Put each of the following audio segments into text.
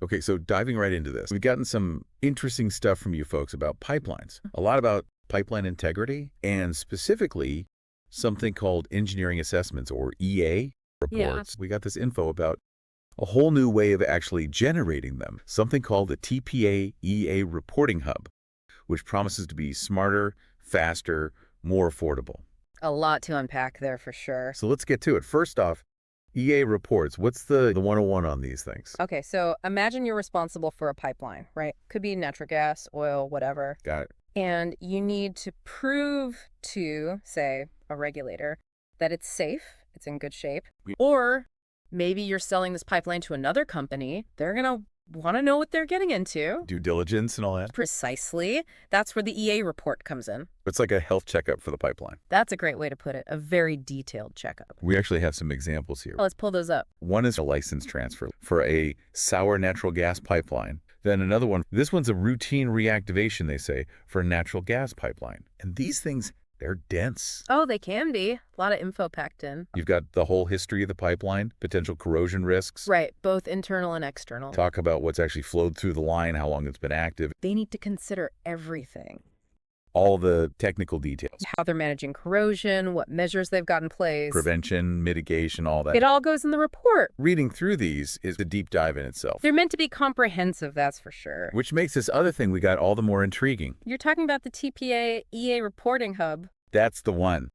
Okay, so diving right into this, we've gotten some interesting stuff from you folks about pipelines, a lot about pipeline integrity, and specifically something called engineering assessments or EA reports. We got this info about a whole new way of actually generating them, something called the TPA EA Reporting Hub, which promises to be smarter, faster, more affordable. A lot to unpack there for sure. So let's get to it. First off, EA reports. What's the 101 on these things? Okay, so imagine you're responsible for a pipeline, right? Could be natural gas, oil, whatever. Got it. And you need to prove to, say, a regulator that it's safe, it's in good shape. Or maybe you're selling this pipeline to another company. They're going to want to know what they're getting into. Due diligence and all that. Precisely. That's where the EA report comes in. It's like a health checkup for the pipeline. That's a great way to put it. A very detailed checkup. We actually have some examples here. Let's pull those up. One is a license transfer for a sour natural gas pipeline. Then another one, this one's a routine reactivation, they say, for a natural gas pipeline. And these things, they're dense. Oh, they can be. A lot of info packed in. You've got the whole history of the pipeline, potential corrosion risks. Right, both internal and external. Talk about what's actually flowed through the line, how long it's been active. They need to consider everything. All the technical details. How they're managing corrosion, what measures they've got in place. Prevention, mitigation, all that. It all goes in the report. Reading through these is a deep dive in itself. They're meant to be comprehensive, that's for sure. Which makes this other thing we got all the more intriguing. You're talking about the TPA EA Reporting Hub. That's the one.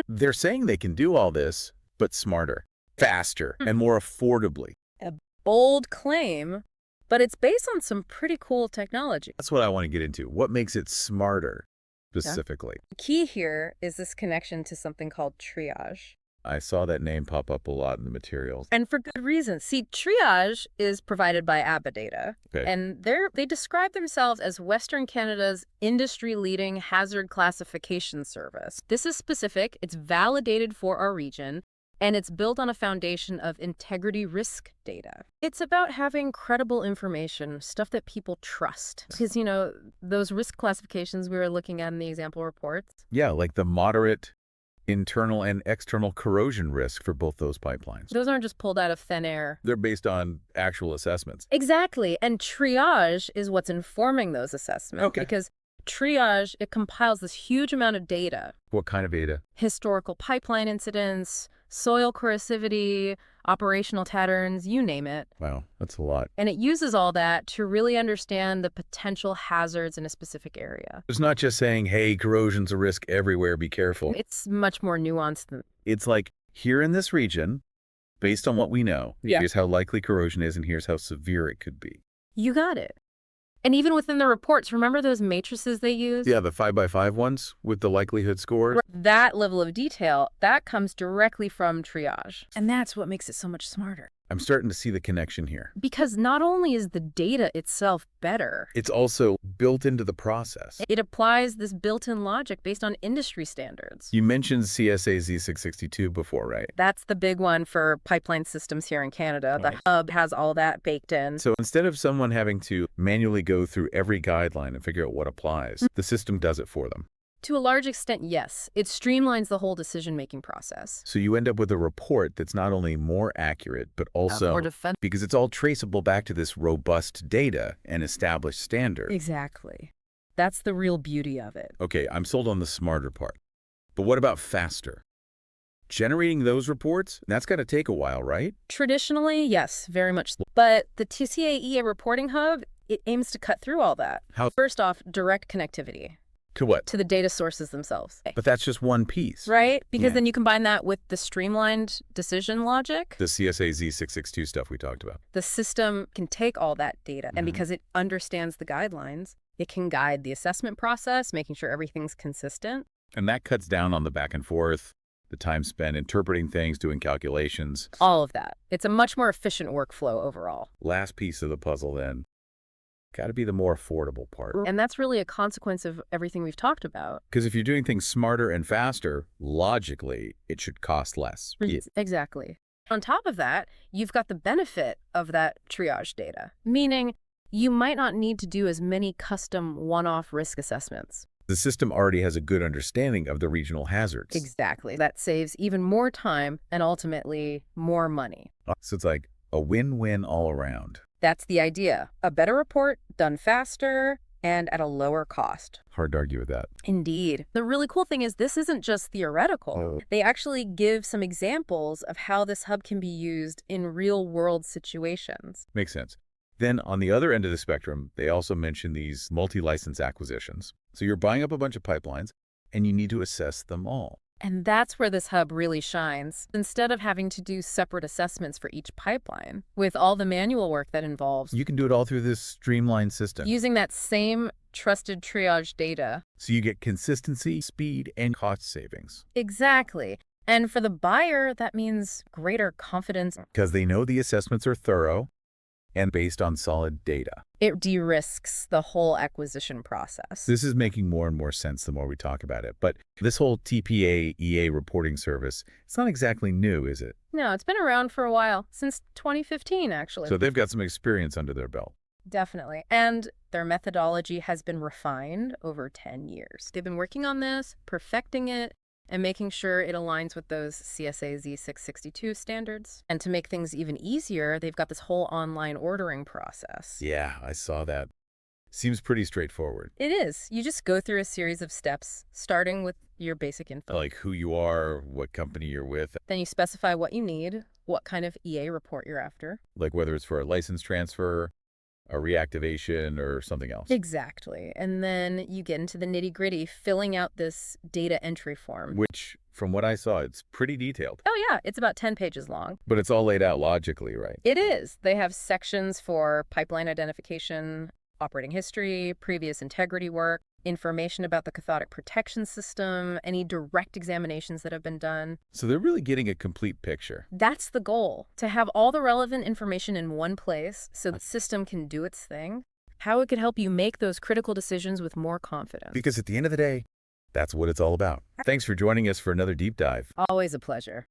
They're saying they can do all this, but smarter, faster, and more affordably. A bold claim, but it's based on some pretty cool technology. That's what I want to get into. What makes it smarter, specifically? The key here is this connection to something called TRIAGE. I saw that name pop up a lot in the materials. And for good reason. See, TRIAGE is provided by AbaData, and they describe themselves as Western Canada's industry-leading hazard classification service. This is specific, it's validated for our region, and it's built on a foundation of integrity risk data. It's about having credible information, stuff that people trust. Because, you know, those risk classifications we were looking at in the example reports. Yeah, like the moderate internal and external corrosion risk for both those pipelines. Those aren't just pulled out of thin air. They're based on actual assessments. Exactly. And TRIAGE is what's informing those assessments. Okay. Because TRIAGE, it compiles this huge amount of data. What kind of data? Historical pipeline incidents, soil corrosivity, operational patterns, you name it. Wow, that's a lot. And it uses all that to really understand the potential hazards in a specific area. It's not just saying, hey, corrosion's a risk everywhere, be careful. It's much more nuanced than... It's like, here in this region, based on what we know, here's how likely corrosion is and here's how severe it could be. You got it. And even within the reports, remember those matrices they use? Yeah, the 5x5 ones with the likelihood scores. That level of detail, that comes directly from TRIAGE. And that's what makes it so much smarter. I'm starting to see the connection here. Because not only is the data itself better, it's also built into the process. It applies this built-in logic based on industry standards. You mentioned CSA Z662 before, right? That's the big one for pipeline systems here in Canada. Right. The hub has all that baked in. So instead of someone having to manually go through every guideline and figure out what applies, the system does it for them. To a large extent, yes. It streamlines the whole decision-making process. So you end up with a report that's not only more accurate, but also because it's all traceable back to this robust data and established standard. Exactly. That's the real beauty of it. Okay, I'm sold on the smarter part. But what about faster? Generating those reports, that's got to take a while, right? Traditionally, yes, very much. But the TPA EA Reporting Hub, it aims to cut through all that. How? First off, direct connectivity. To what? To the data sources themselves. But that's just one piece. Right? Because then you combine that with the streamlined decision logic. The CSA Z662 stuff we talked about. The system can take all that data, and because it understands the guidelines, it can guide the assessment process, making sure everything's consistent. And that cuts down on the back and forth, the time spent interpreting things, doing calculations. All of that. It's a much more efficient workflow overall. Last piece of the puzzle then. Got to be the more affordable part. And that's really a consequence of everything we've talked about. Because if you're doing things smarter and faster, logically, it should cost less. Exactly. On top of that, you've got the benefit of that triage data, meaning you might not need to do as many custom one-off risk assessments. The system already has a good understanding of the regional hazards. Exactly. That saves even more time and ultimately more money. So it's like a win-win all around. That's the idea. A better report done faster and at a lower cost. Hard to argue with that. Indeed. The really cool thing is this isn't just theoretical. Oh. They actually give some examples of how this hub can be used in real-world situations. Makes sense. Then on the other end of the spectrum, they also mention these multi-license acquisitions. So you're buying up a bunch of pipelines, and you need to assess them all. And that's where this hub really shines. Instead of having to do separate assessments for each pipeline, with all the manual work that involves, You can do it all through this streamlined system. using that same trusted triage data. So you get consistency, speed, and cost savings. Exactly. And for the buyer, that means greater confidence. Because they know the assessments are thorough and based on solid data. It de-risks the whole acquisition process. This is making more and more sense the more we talk about it. But this whole TPA EA reporting service, it's not exactly new, is it? No, it's been around for a while, since 2015, actually. So they've got some experience under their belt. Definitely. And their methodology has been refined over 10 years. They've been working on this, perfecting it, and making sure it aligns with those CSA Z662 standards. And to make things even easier, they've got this whole online ordering process. Yeah, I saw that. Seems pretty straightforward. It is. You just go through a series of steps, starting with your basic info. Like who you are, what company you're with, Then you specify what you need, what kind of EA report you're after. like whether it's for a license transfer, a reactivation, or something else. Exactly. And then you get into the nitty-gritty, filling out this data entry form. Which, from what I saw, it's pretty detailed. Oh yeah, it's about 10 pages long. But it's all laid out logically, right? It is. They have sections for pipeline identification, operating history, previous integrity work, information about the cathodic protection system, any direct examinations that have been done. So they're really getting a complete picture. That's the goal, to have all the relevant information in one place so the system can do its thing, how it could help you make those critical decisions with more confidence. Because at the end of the day, that's what it's all about. Thanks for joining us for another deep dive. Always a pleasure.